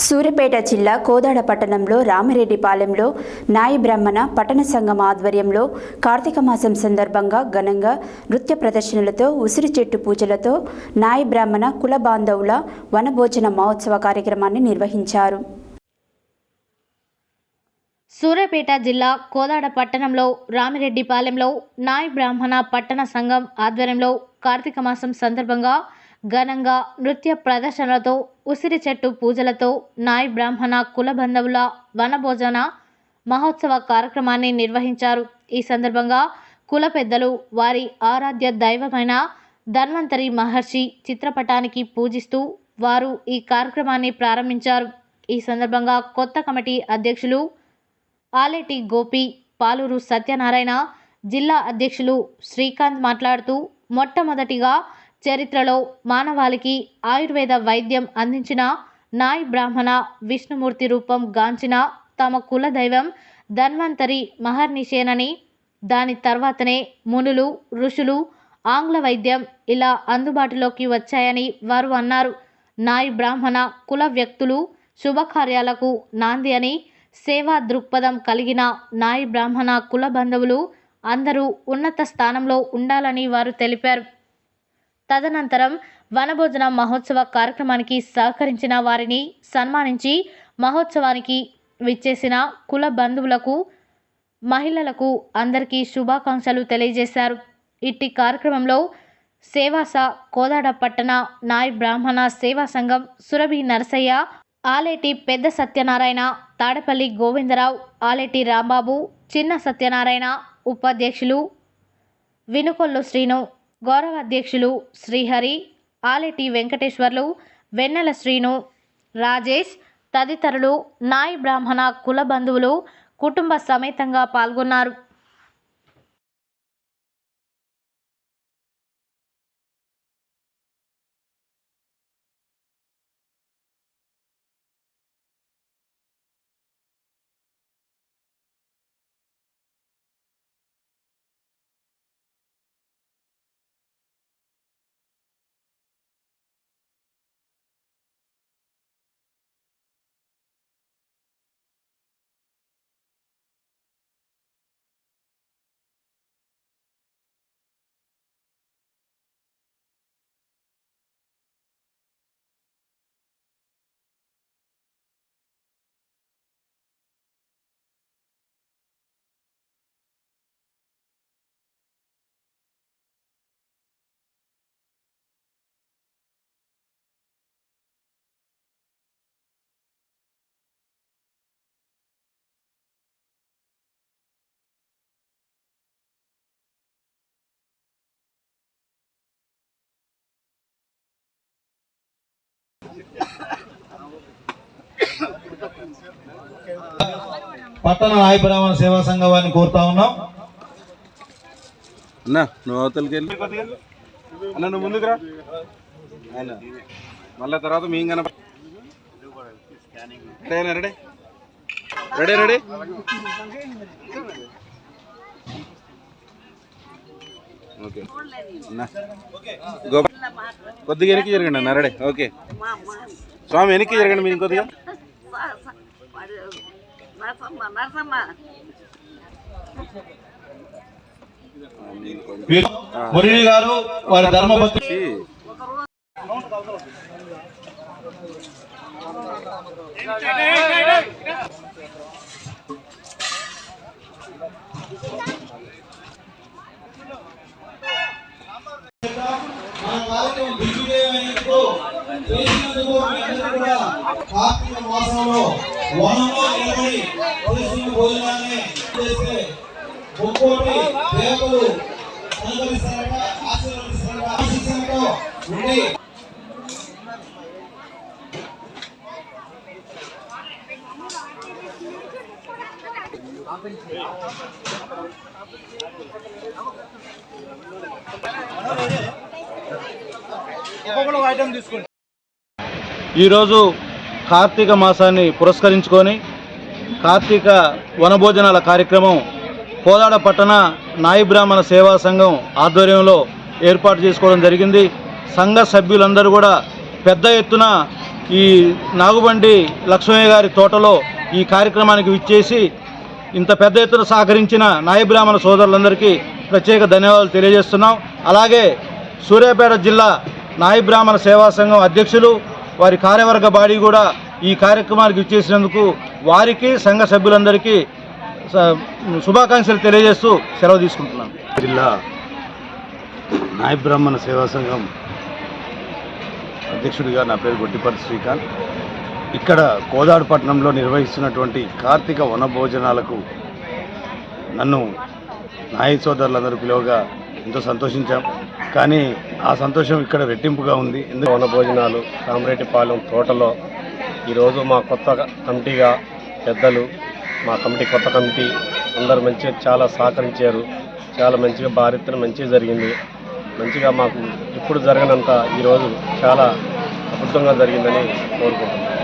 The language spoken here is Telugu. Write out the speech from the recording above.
సూర్యాపేట జిల్లా కోదాడ పట్టణంలో రామిరెడ్డిపాలెంలో నాయి బ్రాహ్మణ పట్టణ సంఘం ఆధ్వర్యంలో కార్తీక మాసం సందర్భంగా ఘనంగా నృత్య ప్రదర్శనలతో ఉసిరి చెట్టు పూజలతో నాయి బ్రాహ్మణ కుల బాంధవుల వనభోజన మహోత్సవ కార్యక్రమాన్ని నిర్వహించారు. సూర్యాపేట జిల్లా కోదాడ పట్టణంలో రామిరెడ్డిపాలెంలో నాయి బ్రాహ్మణ పట్టణ సంఘం ఆధ్వర్యంలో కార్తీక మాసం సందర్భంగా ఘనంగా నృత్య ప్రదర్శనలతో ఉసిరి చెట్టు పూజలతో నాయి బ్రాహ్మణ కుల బంధువుల వనభోజన మహోత్సవ కార్యక్రమాన్ని నిర్వహించారు. ఈ సందర్భంగా కుల పెద్దలు వారి ఆరాధ్య దైవమైన ధన్వంతరి మహర్షి చిత్రపటానికి పూజిస్తూ వారు ఈ కార్యక్రమాన్ని ప్రారంభించారు. ఈ సందర్భంగా కొత్త కమిటీ అధ్యక్షులు ఆలేటి గోపి, పాలూరు సత్యనారాయణ, జిల్లా అధ్యక్షులు శ్రీకాంత్ మాట్లాడుతూ మొట్టమొదటిగా చరిత్రలో మానవాళికి ఆయుర్వేద వైద్యం అందించిన నాయి బ్రాహ్మణ విష్ణుమూర్తి రూపం గాంచిన తమ కుల దైవం ధన్వంతరి మహర్నిషేనని, దాని తర్వాతనే మునులు, ఋషులు, ఆంగ్ల వైద్యం ఇలా అందుబాటులోకి వచ్చాయని వారు అన్నారు. నాయి బ్రాహ్మణ కుల వ్యక్తులు శుభకార్యాలకు నాంది అని, సేవా దృక్పథం కలిగిన నాయి బ్రాహ్మణ కుల బంధువులు అందరూ ఉన్నత స్థానంలో ఉండాలని వారు తెలిపారు. తదనంతరం వనభోజన మహోత్సవ కార్యక్రమానికి సహకరించిన వారిని సన్మానించి మహోత్సవానికి విచ్చేసిన కుల బంధువులకు, మహిళలకు అందరికీ శుభాకాంక్షలు తెలియజేశారు. ఇట్టి కార్యక్రమంలో సేవాస కోదాడ పట్టణ నాయి బ్రాహ్మణ సేవా సంఘం సురభి నరసయ్య, ఆలేటి పెద్ద సత్యనారాయణ, తాడపల్లి గోవిందరావు, ఆలేటి రాంబాబు, చిన్న సత్యనారాయణ, ఉపాధ్యక్షులు వినుకొల్లు శ్రీను, గౌరవ అధ్యక్షులు శ్రీహరి, ఆలేటి వెంకటేశ్వర్లు, వెన్నెల శ్రీను, రాజేష్ తదితరులు నాయి బ్రాహ్మణ కుల బంధువులు కుటుంబ సమేతంగా పాల్గొన్నారు. పట్టణ నాయి బ్రాహ్మణ సేవా సంఘం వారిని కోరుతా ఉన్నాం. అన్నా నువ్వు అవతలకి వెళ్ళి అన్న, నువ్వు ముందుకు రా. మళ్ళీ తర్వాత మేము కన రెడీ రెడీ రెడీ ఓకే అన్నా కొద్దిగా వెనక్కి జరగండి అన్న. రెడీ ఓకే స్వామి వెనక్కి జరగండి మీరు కొద్దిగా. మురళి గారు వారి ధర్మపత్రి కార్తీక మాసంలో వనంలో నిలబడి చేస్తున్న భోజనాన్ని చేస్తే ఒక్కోటి దేవతలు అనుభవిస్తారట, ఆశీర్వదిస్తారట. ఆశీస్సులతో ఉండి ఈరోజు కార్తీక మాసాన్ని పురస్కరించుకొని కార్తీక వనభోజనాల కార్యక్రమం కోదాడ పట్టణ నాయి బ్రాహ్మణ సేవా సంఘం ఆధ్వర్యంలో ఏర్పాటు చేసుకోవడం జరిగింది. సంఘ సభ్యులందరూ కూడా పెద్ద ఎత్తున ఈ నాగుబండి లక్ష్మయ్య గారి తోటలో ఈ కార్యక్రమానికి విచ్చేసి ఇంత పెద్ద ఎత్తున సహకరించిన నాయ బ్రాహ్మణ సోదరులందరికీ ప్రత్యేక ధన్యవాదాలు తెలియజేస్తున్నాం. అలాగే సూర్యాపేట జిల్లా నాయ బ్రాహ్మణ సేవా సంఘం అధ్యక్షులు వారి కార్యవర్గ బాడీ కూడా ఈ కార్యక్రమానికి విచ్చేసినందుకు వారికి సంఘ సభ్యులందరికీ శుభాకాంక్షలు తెలియజేస్తూ సెలవు తీసుకుంటున్నాను. జిల్లా నాయ బ్రాహ్మణ సేవా సంఘం అధ్యక్షుడిగా నా పేరు గొట్టిపర్తి శ్రీకాంత్. ఇక్కడ కోదాడ పట్టణంలో నిర్వహిస్తున్నటువంటి కార్తీక వనభోజనాలకు నన్ను నాయ సోదరులందరూ పిలువగా ఎంతో సంతోషించాం. కానీ ఆ సంతోషం ఇక్కడ రెట్టింపుగా ఉంది. ఎందుకు వనభోజనాలు రామరెడ్డిపాలెం తోటలో ఈరోజు మా కొత్త కమిటీగా పెద్దలు, మా కొత్త కమిటీ అందరూ మంచిగా చాలా సహకరించారు. చాలా మంచిగా భారీ మంచిగా జరిగింది. మంచిగా మాకు ఇప్పుడు జరగనంత ఈరోజు చాలా అద్భుతంగా జరిగిందని కోరుకుంటున్నాను.